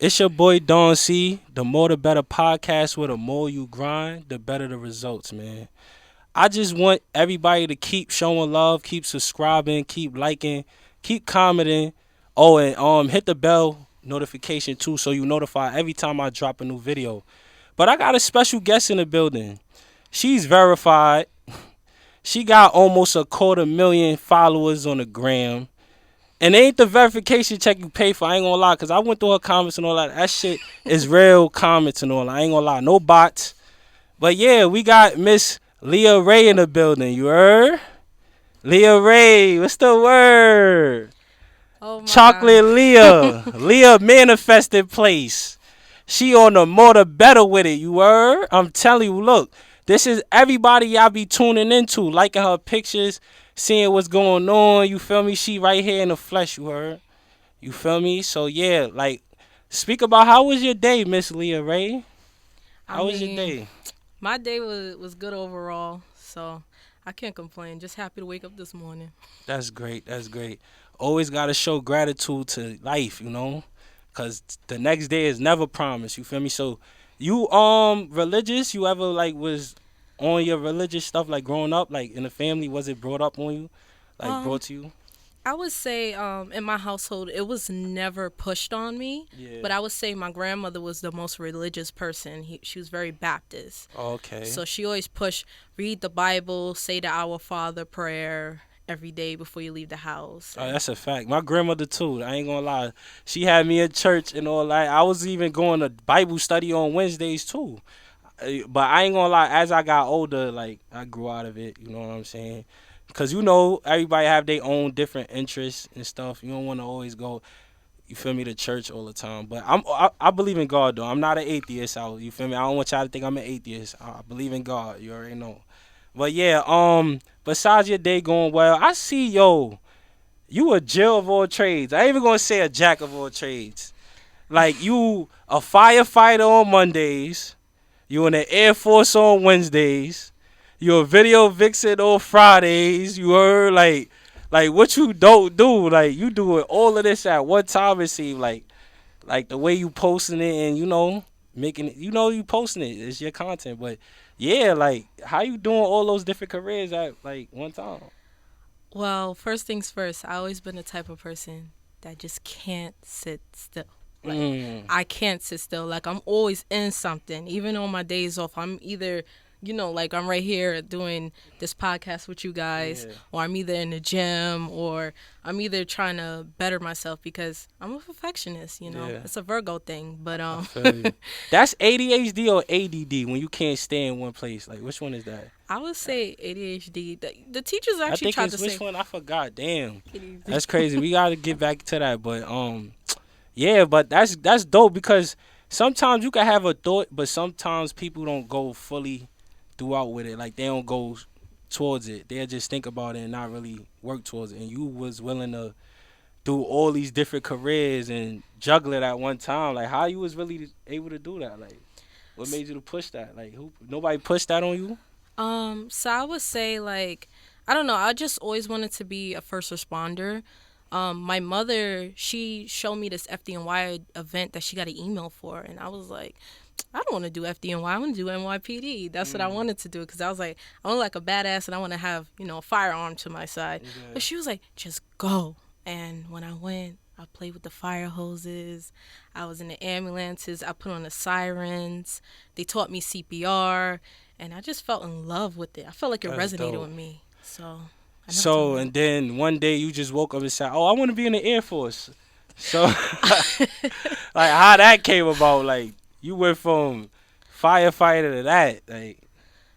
It's your boy Don C. The more the better podcast. Where the more you grind, the better the results, man. I just want everybody to keep showing love, keep subscribing, keep liking, keep commenting. Oh, and hit the bell notification too, so you notify every time I drop a new video. But I got a special guest in the building. She's verified. She got almost 250,000 followers on the gram. And it ain't the verification check you pay for. I ain't gonna lie, cause I went through her comments and all that. That shit is real comments and all that. I ain't gonna lie, no bots. But yeah, we got Miss Leah Ray in the building. You heard? Leah Ray, what's the word? Oh my Chocolate God. Leah. Leah manifested place. She on the more the better with it. You heard? I'm telling you, look, this is everybody y'all be tuning into, liking her pictures, seeing what's going on. You feel me? She right here in the flesh. You heard? You feel me? So yeah, like, speak about how was your day, Miss Leah Ray? I How was your mean, day? my day was good overall, so I can't complain. Just happy to wake up this morning. That's great. That's great. Always gotta show gratitude to life, cause the next day is never promised. You feel me? So, you religious? You ever like was on your religious stuff like growing up, like in the family? Was it brought up on you, like Um, brought to you? I would say in my household it was never pushed on me, Yeah. but I would say my grandmother was the most religious person. She was very Baptist. Okay. So she always pushed read the Bible, say the Our Father prayer every day before you leave the house. Oh, And that's a fact. My grandmother too. I ain't gonna lie. She had me in church and all that. I was even going to Bible study on Wednesdays too. But I ain't gonna lie. As I got older, like I grew out of it. You know what I'm saying? Cause everybody have their own different interests and stuff. You don't want to always go. You feel me? To church all the time. But I believe in God though. I'm not an atheist. You feel me? I don't want y'all to think I'm an atheist. I believe in God. You already know. But yeah. Besides your day going well, I see you a Jill of all trades. I ain't even gonna say a jack of all trades. Like you a firefighter on Mondays. You in the Air Force on Wednesdays. You a video vixen on Fridays. You heard like what you don't do. Like you doing all of this at one time. It seems like the way you posting it and making it. You posting it. It's your content. But yeah, like how you doing all those different careers at like one time. well, first things first, I always been the type of person that just can't sit still. Like Mm, I can't sit still. Like I'm always in something. Even on my days off, I'm either, like I'm right here doing this podcast with you guys, yeah. or I'm either in the gym, or I'm either trying to better myself because I'm a perfectionist. Yeah. It's a Virgo thing. But I feel you. That's ADHD or ADD when you can't stay in one place. Like, which one is that? I would say ADHD. The teachers I actually think tried to it's which say one. I forgot. Damn, ADHD. that's crazy. We gotta get back to that. But yeah. But that's dope because sometimes you can have a thought, but sometimes people don't go fully throughout with it. Like they don't go towards it. They just think about it and not really work towards it. And you was willing to do all these different careers and juggle it at one time. Like how you was really able to do that? Like what made you to push that? Like who? Nobody pushed that on you? So I would say like I don't know. I just always wanted to be a first responder. My mother, she showed me this FDNY event that she got an email for, and I was like, I don't want to do FDNY. I want to do NYPD. That's what I wanted to do because I was like, I want like a badass, and I want to have a firearm to my side. Yeah. But she was like, just go. And when I went, I played with the fire hoses. I was in the ambulances. I put on the sirens. They taught me CPR, and I just felt in love with it. I felt like it That's resonated dope. with me. So I never took So it and then one day you just woke up and said, "Oh, I want to be in the Air Force." So like how that came about? Like you went from firefighter to that. Like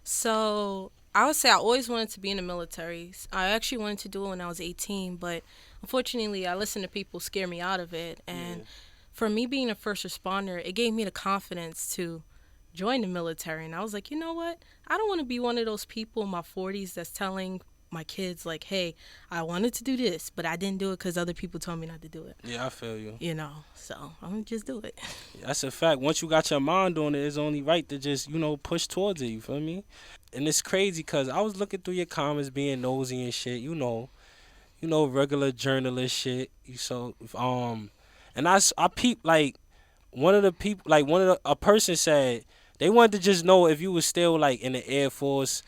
So I would say I always wanted to be in the military. I actually wanted to do it when I was 18, but unfortunately, I listened to people scare me out of it. And yeah, for me being a first responder, it gave me the confidence to join the military. And I was like, you know what? I don't want to be one of those people in my 40s that's telling my kids, like, hey, I wanted to do this, but I didn't do it because other people told me not to do it. yeah, I feel you. So I'm going to just do it. That's a fact. Once you got your mind on it, it's only right to just push towards it. You feel me? And it's crazy because I was looking through your comments, being nosy and shit. Regular journalist shit. And I peep like one of the people, like a person said they wanted to just know if you was still like in the Air Force,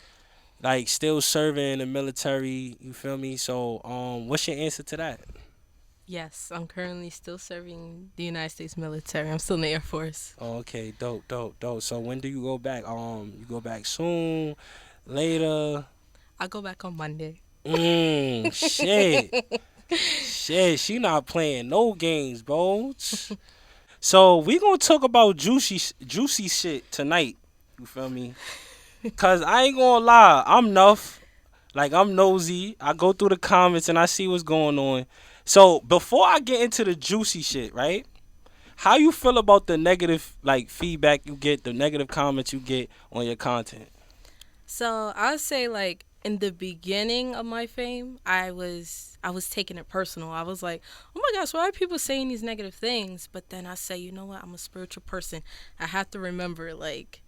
like still serving in the military. You feel me? So, what's your answer to that? Yes, I'm currently still serving the United States military. I'm still in the Air Force. Oh, okay, dope, dope, dope. So when do you go back? You go back soon, later. I go back on Monday. Shit, shit. She not playing no games, bro. So we gonna talk about juicy shit tonight. You feel me? Cause I ain't gonna lie, I'm nuff. Like I'm nosy. I go through the comments and I see what's going on. So before I get into the juicy shit, right? How you feel about the negative like feedback you get, the negative comments you get on your content? So I would say like in the beginning of my fame, I was taking it personal. I was like, oh my gosh, why are people saying these negative things? But then I say, you know what? I'm a spiritual person. I have to remember like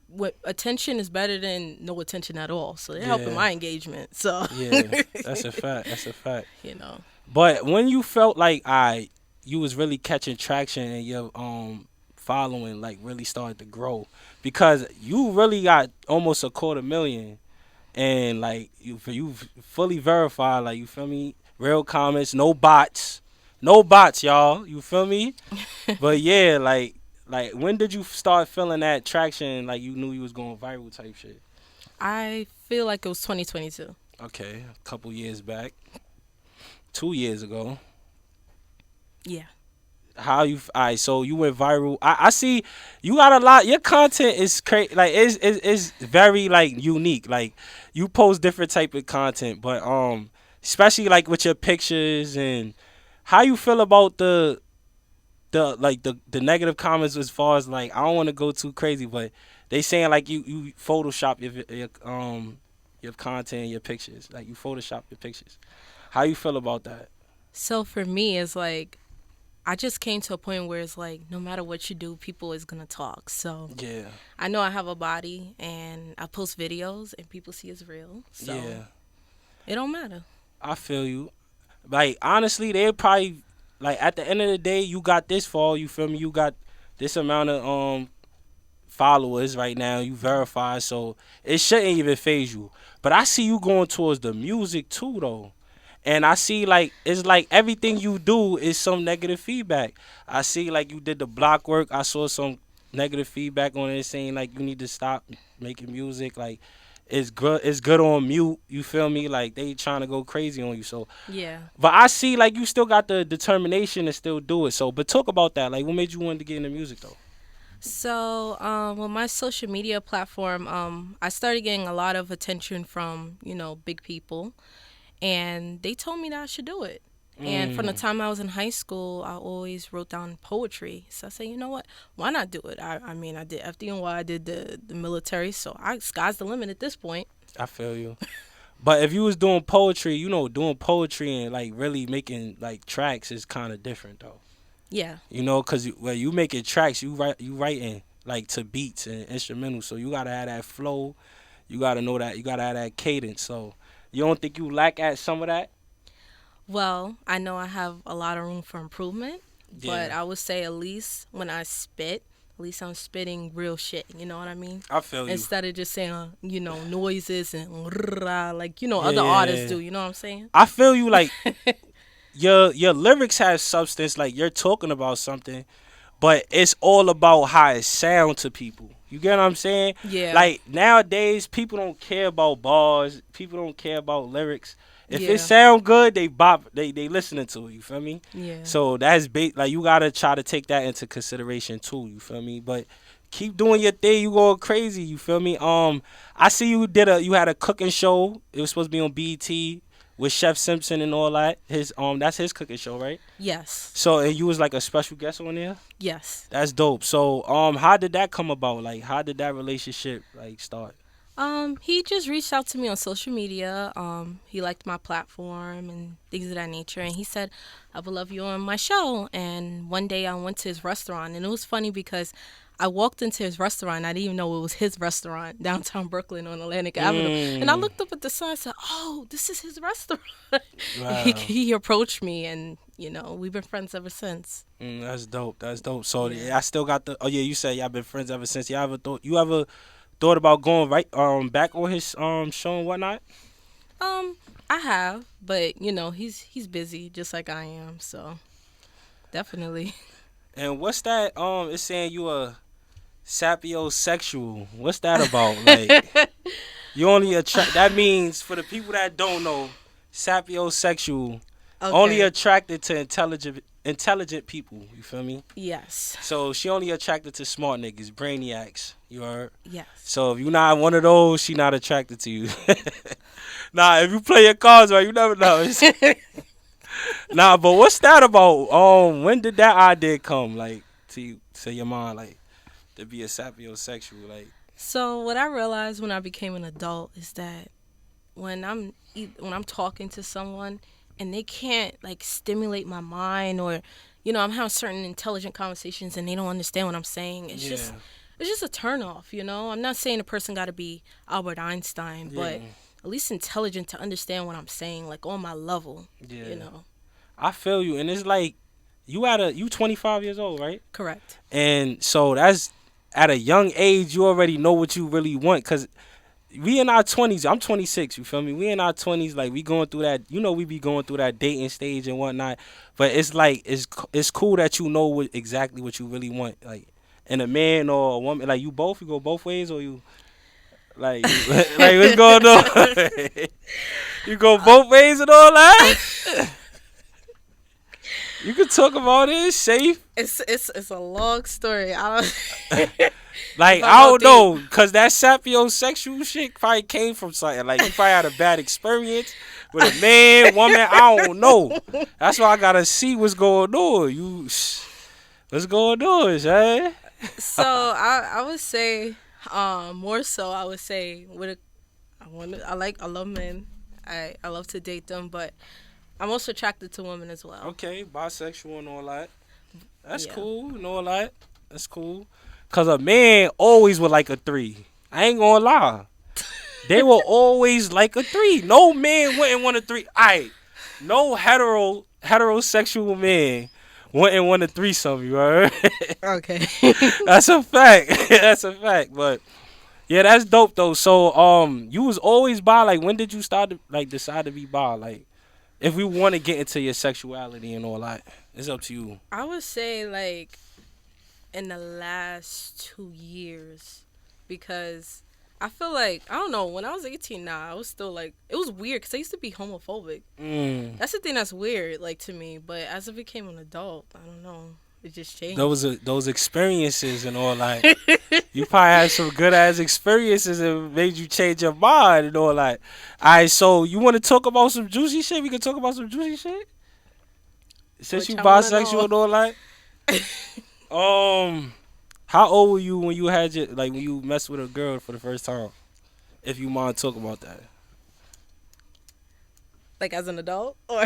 what attention is better than no attention at all. So they're helping Yeah, my engagement. So yeah. That's a fact. That's a fact. you know. But when you felt like you was really catching traction and your following like really started to grow because you really got almost a quarter million and like you fully verified, like you feel me, real comments, no bots, no bots, y'all, you feel me? But yeah, like when did you start feeling that traction, like you knew you was going viral type shit? I feel like it was 2022. Okay, a couple years back, 2 years ago. Yeah. How you alright, so you went viral. I see you got a lot, your content is crazy, like it's very like unique, like you post different type of content, but especially like with your pictures. And how you feel about the negative comments, as far as like, I don't want to go too crazy, but they saying like you photoshop your content, your pictures, like you photoshop your pictures. How you feel about that? So for me, it's like I just came to a point where it's like no matter what you do, people is gonna talk. So Yeah, I know I have a body and I post videos and people see it's real. So yeah, it don't matter. I feel you. Like honestly, they probably, like at the end of the day, you got this far. You feel me? You got this amount of followers right now. You verify, so it shouldn't even phase you. But I see you going towards the music too, though. And I see like it's like everything you do is some negative feedback. I see like you did the block work. I saw some negative feedback on it saying like you need to stop making music. Like it's good on mute. You feel me? Like they trying to go crazy on you. So, Yeah. but I see like you still got the determination to still do it. So, but talk about that. Like, what made you want to get into music though? So, with my social media platform, I started getting a lot of attention from, big people, and they told me that I should do it. And from the Mm, time I was in high school, I always wrote down poetry. So I said, you know what? Why not do it? I mean, I did FDNY, I did the military, so sky's the limit at this point. I feel you. But if you was doing poetry, doing poetry and like really making like tracks is kind of different though. Yeah. Cause when you making tracks, you writing like to beats and instrumentals. So you gotta have that flow. You gotta know that. You gotta have that cadence. So you don't think you lack at some of that? Well, I know I have a lot of room for improvement, but Yeah, I would say at least when I spit, at least I'm spitting real shit. You know what I mean? I feel you. Instead of just saying, noises and like, Yeah, other yeah, artists yeah. do. You know what I'm saying? I feel you. Like your lyrics have substance. Like you're talking about something, but it's all about how it sound to people. You get what I'm saying? Yeah. Like nowadays, people don't care about bars. People don't care about lyrics. If it Yeah. sound good, they bop. They listening to it. You feel me? Yeah. So that's like you gotta try to take that into consideration too. You feel me? But keep doing your thing. You going crazy. You feel me? I see you had a cooking show. It was supposed to be on BET with Chef Simpson and all that. That's his cooking show, right? Yes. So and you was like a special guest on there. Yes. That's dope. So how did that come about? Like how did that relationship like start? He just reached out to me on social media. He liked my platform and things of that nature, and he said, "I would love you on my show." And one day I went to his restaurant, and it was funny because I walked into his restaurant. I didn't even know it was his restaurant downtown Brooklyn on Atlantic Avenue, and I Mm, looked up at the sign and said, "Oh, this is his restaurant." he wow. he approached me, and we've been friends ever since. That's dope. That's dope. So Yeah. I still got the. Oh yeah, you said y'all been friends ever since. You ever thought about going right back on his show and whatnot? Um, I have, but he's busy just like I am, so definitely. And what's that? It's saying you a sapiosexual. What's that about? Like you only attract. That means for the people that don't know, sapiosexual only Okay. attracted to intelligent people. You feel me? Yes. So she only attracted to smart niggas, brainiacs. You heard? Yes. So if you're not one of those, she not attracted to you. Nah, if you play your cards right, you never know. Nah, but what's that about? When did that idea come, like, to your mind, like, to be a sapiosexual, like? So what I realized when I became an adult is that when I'm talking to someone and they can't like stimulate my mind, or I'm having certain intelligent conversations and they don't understand what I'm saying, Yeah, it's just a turn off. I'm not saying a person got to be Albert Einstein, yeah, but at least intelligent to understand what I'm saying, like on my level. yeah. you know I feel you, and it's like you 25 years old, right? Correct. And so that's at a young age, you already know what you really want, cause we in our 20s. I'm 26. You feel me? We in our 20s. Like we going through that. We be going through that dating stage and whatnot. But it's like it's cool that you know exactly what you really want. Like in a man or a woman. Like you go both ways, or you like you like what's going on? You go both ways and all that. You can talk about it. It's safe. It's a long story. I don't. Like If I I go don't deep. know, cause that sapiosexual shit probably came from something. Like you probably had a bad experience with a man, woman. I don't know. That's why I gotta see what's going on. What's going on, man? So I would say, more so I would say I love men. I love to date them, but I'm also attracted to women as well. Okay, bisexual and all that. That's Yeah. cool and all that. That's cool. Cause a man always would like a three. I ain't gonna lie. They will always like a three. No man wouldn't want a three. No heterosexual man wouldn't want a threesome. You heard? Okay. That's a fact. That's a fact. But yeah, that's dope though. So you was always bi. Like when did you start to like decide to be bi? Like if we want to get into your sexuality and all that, it's up to you. I would say like in the last 2 years, because I feel like I don't know, when I was 18, I was still like, it was weird because I used to be homophobic. Mm. That's the thing that's weird, like, to me. But as I became an adult, I don't know, it just changed. Those experiences and all that. You probably had some good ass experiences and made you change your mind and all that. Alright, so you want to talk about some juicy shit? We can talk about some juicy shit since Which you I want to bisexual know. and all that. How old were you when you had when you messed with a girl for the first time? If you mind talk about that. Like as an adult, or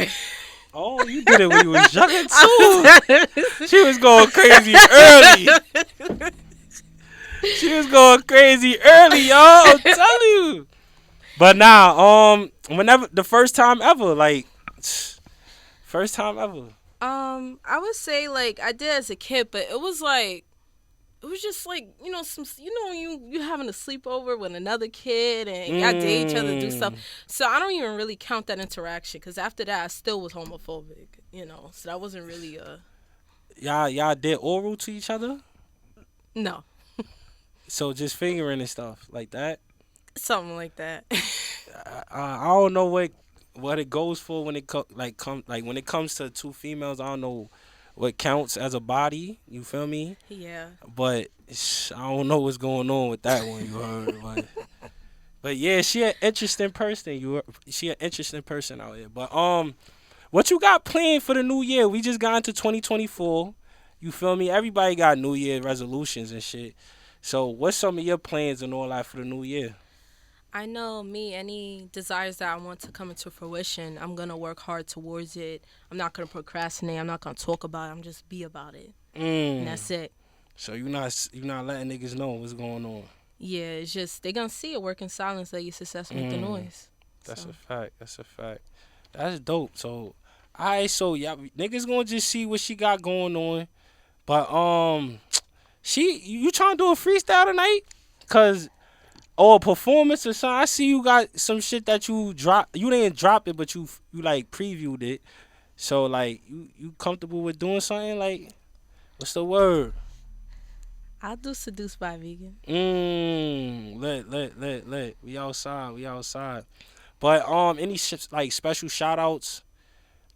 Oh, you did it when you was younger too. She was going crazy early. She was going crazy early, y'all. I'm telling you. But now, whenever the first time ever, like first time ever. I would say like I did as a kid, but it was like, it was just like, you having a sleepover with another kid and y'all date each other, do stuff. Mm. So I don't even really count that interaction, because after that I still was homophobic. So that wasn't really a Y'all did oral to each other, no, so just fingering and stuff like that. something like that. I don't know what it goes for when it when it comes to two females. I don't know what counts as a body. You feel me? Yeah. But I don't know what's going on with that one. You heard? But yeah, she an interesting person. She an interesting person out here. But what you got planned for the new year? We just got into 2024. You feel me? Everybody got New Year resolutions and shit. So what's some of your plans and all that for the new year? I know me, any desires that I want to come into fruition, I'm going to work hard towards it. I'm not going to procrastinate. I'm not going to talk about it. I'm just be about it. And Mm. that's it. So you not letting niggas know what's going on. Yeah, it's just, they going to see it work in silence that you're successful with the noise. That's So. a fact. That's a fact. That's dope. So Alright, so y'all niggas gonna just see what she got going on. But she you trying to do a freestyle tonight? Cause or a performance or something. I see you got some shit that you drop. You didn't drop it, but you like previewed it. So like you comfortable with doing something like what's the word? I'll do Seduced by Vegan. Let. We outside. We outside. But any like special shout outs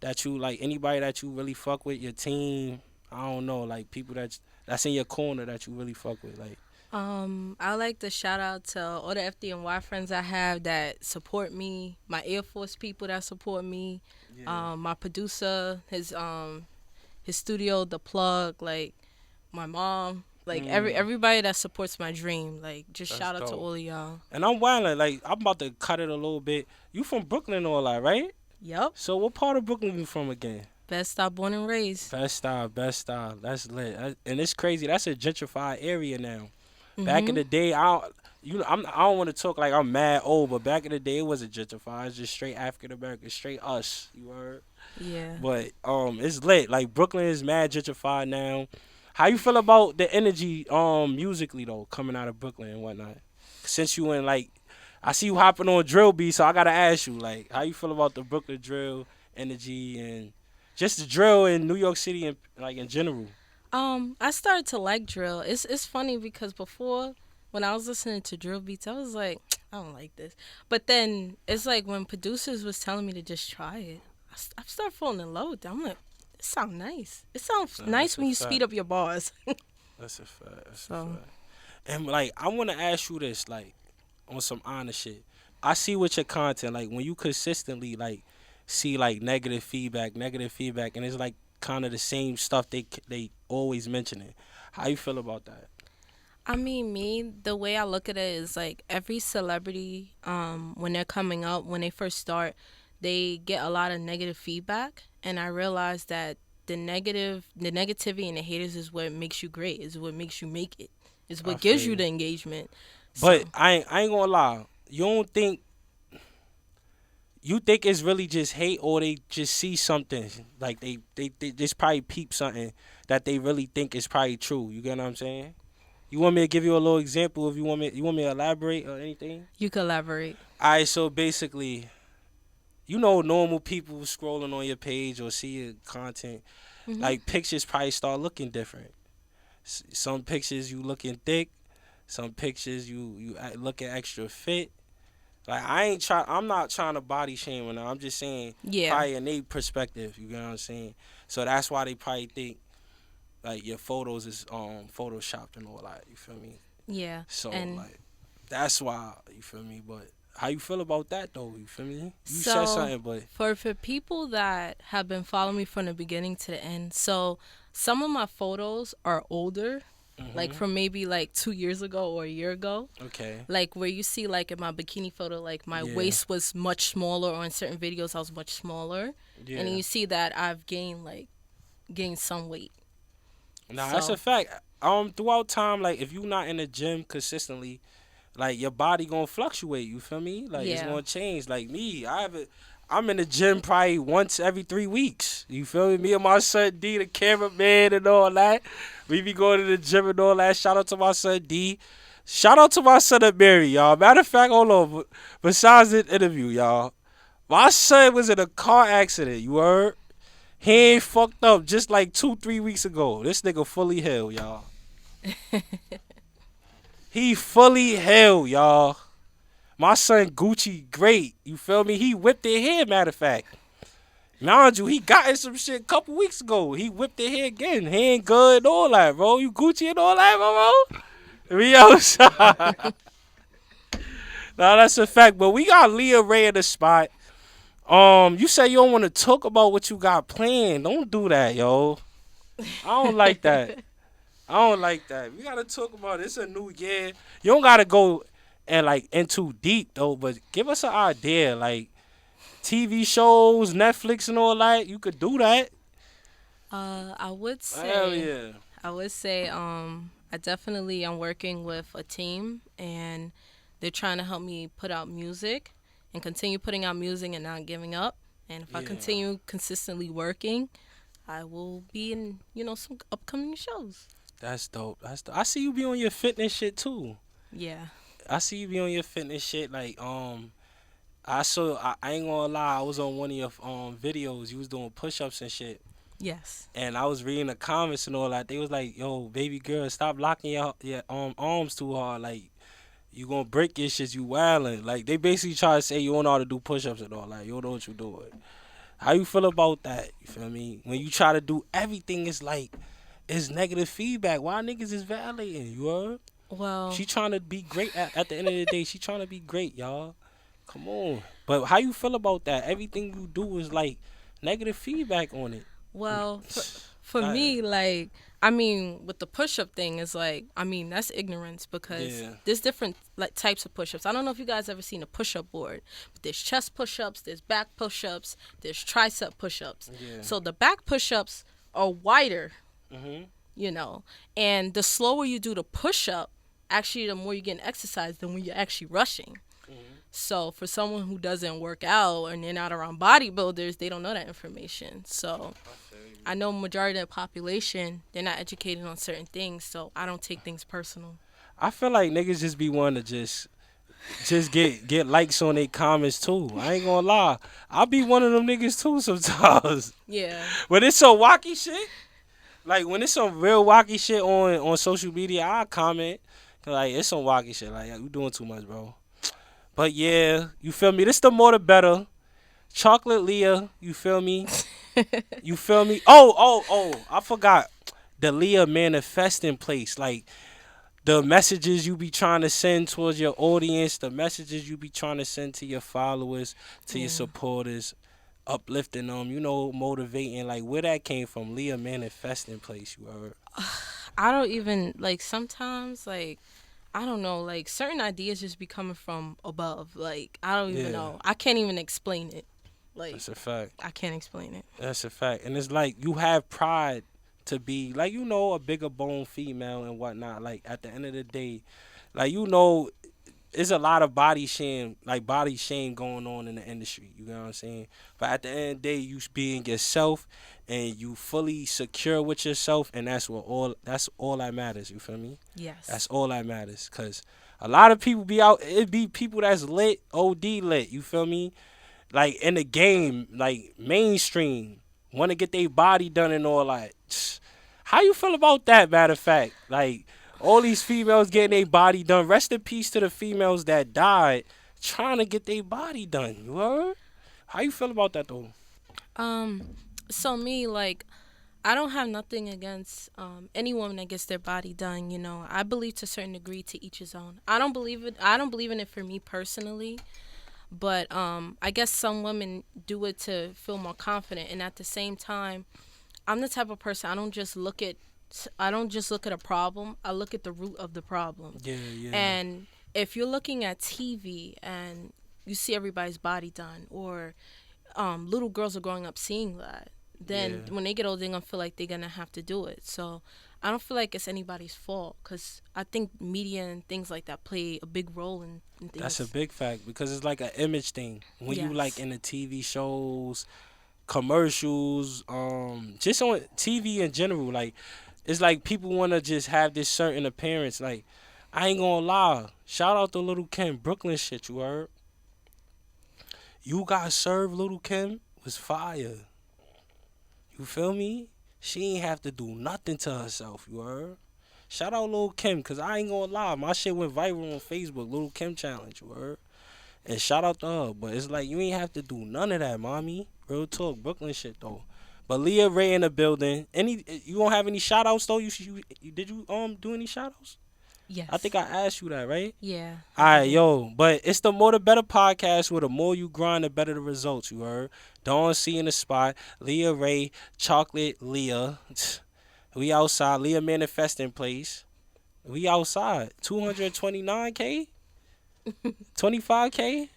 that you like anybody that you really fuck with your team. I don't know like people that's in your corner that you really fuck with like. I like to shout out to all the FDNY friends I have that support me, my Air Force people that support me, Yeah, my producer, his studio, the plug, like my mom, like mm, everybody that supports my dream. Like just that's shout out to dope. all of y'all. And I'm wildin', like I'm about to cut it a little bit. You from Brooklyn and all that, right? Yep. So what part of Brooklyn you from again? Best stop born and raised. Best style, best style. That's lit. And it's crazy. That's a gentrified area now. Back in Mhm. the day, I don't want to talk like I'm mad old, but back in the day it wasn't gentrified. It's just straight African American, straight us. You heard? Yeah. But it's lit. Like Brooklyn is mad gentrified now. How you feel about the energy musically though coming out of Brooklyn and whatnot? Since you in like I see you hopping on drill beat, so I gotta ask you like how you feel about the Brooklyn drill energy and just the drill in New York City and like in general. I started to like drill. It's funny because before, when I was listening to drill beats, I was like, I don't like this. But then it's like when producers was telling me to just try it, I started falling in love with it. I'm like, this sounds nice. It sounds Nah, nice that's a when you speed fact. up your bars. That's a fact. That's a So, fact. And like I wanna ask you this like on some honest shit. I see with your content like when you consistently like see like negative feedback, and it's like kind of the same stuff they always mention it. How you feel about that? I mean, the way I look at it is like every celebrity, when they're coming up, when they first start, they get a lot of negative feedback, and I realized that the negativity and the haters is what makes you great, is what makes you make it, is I what feel gives you you. the engagement. But So, I ain't gonna lie. You don't think you think it's really just hate or they just see something like they just probably peep something that they really think is probably true. You get what I'm saying? You want me to give you a little example if you want me to elaborate or anything? you collaborate. Alright, so basically, you know normal people scrolling on your page or see your content, Hmm. like pictures probably start looking different. Some pictures you looking thick, some pictures you looking extra fit. Like I'm not trying to body shame right now. I'm just saying Yeah, probably in their perspective, you get what I'm saying? So that's why they probably think like your photos is photoshopped and all that, you feel me? yeah. So And like that's why you feel me. But how you feel about that though? You feel me? You said so something, but for people that have been following me from the beginning to the end, so some of my photos are older, like mhm, from maybe like 2 years ago or a year ago. okay, Like where you see like in my bikini photo, like my yeah, waist was much smaller, or in certain videos I was much smaller, and then yeah. you see that I've gained some weight. Nah, that's a So fact. Throughout time, like if you not in the gym consistently, like your body gonna fluctuate. You feel me? Like it's yeah, gonna change. Like me, I'm in the gym probably once every 3 weeks. You feel me? Me and my son D, the cameraman and all that. We be going to the gym and all that. Shout out to my son D. Shout out to my son Mary, y'all. Matter of fact, hold on. Besides this interview, y'all, my son was in a car accident. You heard? He ain't fucked up just like 2, 3 weeks ago. This nigga fully healed, y'all. He fully healed, y'all. My son Gucci, great. You feel me? He whipped it here, matter of fact. Mind you, he got in some shit a couple weeks ago. He whipped it here again. He ain't good and all that, bro. You Gucci and all that, bro. We outside. Nah, that's a fact. But we got Leah Ray in the spot. You say you don't want to talk about what you got planned. Don't do that, yo. I don't like that. I don't like that. We gotta talk about it. It's a new year. You don't gotta go and like in too deep though, but give us an idea. Like TV shows, Netflix and all that. You could do that. I would Hell say yeah. I definitely am working with a team, and they're trying to help me put out music and continue putting out music and not giving up. And if I Yeah, continue consistently working, I will be in, some upcoming shows. that's dope. That's dope. I see you be on your fitness shit too. Yeah. I see you be on your fitness shit. Like, I saw. I ain't gonna lie. I was on one of your videos. You was doing push ups and shit. Yes. And I was reading the comments and all that. They was like, "Yo, baby girl, stop locking your arms too hard. Like, you gonna break your shit. You wildin'." Like, they basically try to say you don't know how to do push ups and all. Like, you don't know what you doing. How you feel about that? You feel me? When you try to do everything, it's like it's negative feedback. Why niggas is validating? You heard? Well, She trying to be great at the end of the day. She trying to be great, y'all. Come on. But how you feel about that? Everything you do is like negative feedback on it. well, for God. me, like, I mean, with the push-up thing is like, I mean, that's ignorance because Yeah. there's different like types of push-ups. I don't know if you guys ever seen a push-up board, but there's chest push-ups, there's back push-ups, there's tricep push-ups. Yeah. So the back push-ups are wider, Mhm. you know, and the slower you do the push-up, actually, the more you get exercise than when you're actually rushing. Mhm. So for someone who doesn't work out and they're not around bodybuilders, they don't know that information. So I feel you. I know majority of the population, they're not educated on certain things, so I don't take things personal. I feel like niggas just be wanting to just get likes on their comments too. I ain't gonna lie. I be one of them niggas too sometimes. Yeah. When it's some wacky shit, like when it's some real wacky shit on social media, I comment. Like it's some wacky shit. Like you doing too much, bro. But yeah, you feel me? This the more the better. Chocolate Leah, you feel me? You feel me? Oh, I forgot the Leah manifesting place. Like the messages you be trying to send towards your audience, the messages you be trying to send to your followers, to your Yeah. supporters, uplifting them, motivating. Like where that came from, Leah manifesting place. You heard? I don't even like sometimes like I don't know, like certain ideas just be coming from above. Like I don't even Yeah, know. I can't even explain it. Like that's a fact. I can't explain it. That's a fact. And it's like you have pride to be like a bigger bone female and whatnot. Like at the end of the day, like there's a lot of body shame going on in the industry. You know what I'm saying? But at the end of the day, you being yourself and you fully secure with yourself, and that's all that matters. You feel me? Yes. That's all that matters. Cause a lot of people be out. It be people that's lit, OD lit. You feel me? Like in the game, like mainstream, want to get their body done and all that. How you feel about that? Matter of fact, like all these females getting their body done. Rest in peace to the females that died trying to get their body done. You heard? How you feel about that though? Um so me like I don't have nothing against any woman that gets their body done, you know. I believe to a certain degree to each his own. I don't believe in it for me personally. But I guess some women do it to feel more confident, and at the same time, I'm the type of person I don't just look at a problem. I look at the root of the problem. Yeah, yeah, And if you're looking at TV and you see everybody's body done, or little girls are growing up seeing that, then yeah. when they get older, they're gonna feel like they're gonna have to do it. So I don't feel like it's anybody's fault because I think media and things like that play a big role in That's a things. big fact because it's like an image thing. When you like Yes. in the TV shows, commercials, just on TV in general, like it's like people want to just have this certain appearance. Like I ain't gonna lie, shout out to Little Kim, Brooklyn shit. You heard? You got served, Little Kim was fire. You feel me? She ain't have to do nothing to herself. You heard? Shout out Lil Kim, cause I ain't gonna lie, my shit went viral on Facebook. Little Kim challenge. You heard? And shout out to her. But it's like you ain't have to do none of that, mommy. Real talk, Brooklyn shit though. But Leah Ray in the building. You don't have any shout outs though? You did you do any shout outs? I think Yes. I asked you that, right? Yeah, I Alright, did. yo, but it's the More the Better podcast where the more you grind, the better the results, you heard? Dawn C in the spot, Leah Ray, Chocolate Leah. We outside, Leah manifesting place. We outside. 229K? 25K?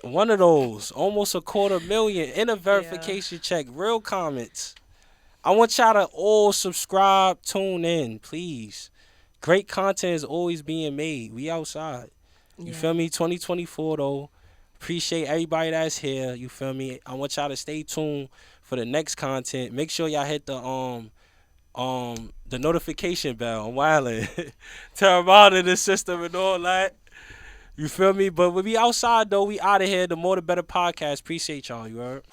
One of those. Almost a quarter million. In a Yeah. verification check. Real comments. I want y'all to all subscribe, tune in, please. Great content is always being made. We outside. You Yeah. feel me? 2024 though. Appreciate everybody that's here. You feel me? I want y'all to stay tuned for the next content. Make sure y'all hit the notification bell. I'm wildin'. Turn 'em on in the system and all that. You feel me? But we be outside though. We out of here. The More the Better podcast. Appreciate y'all. You heard?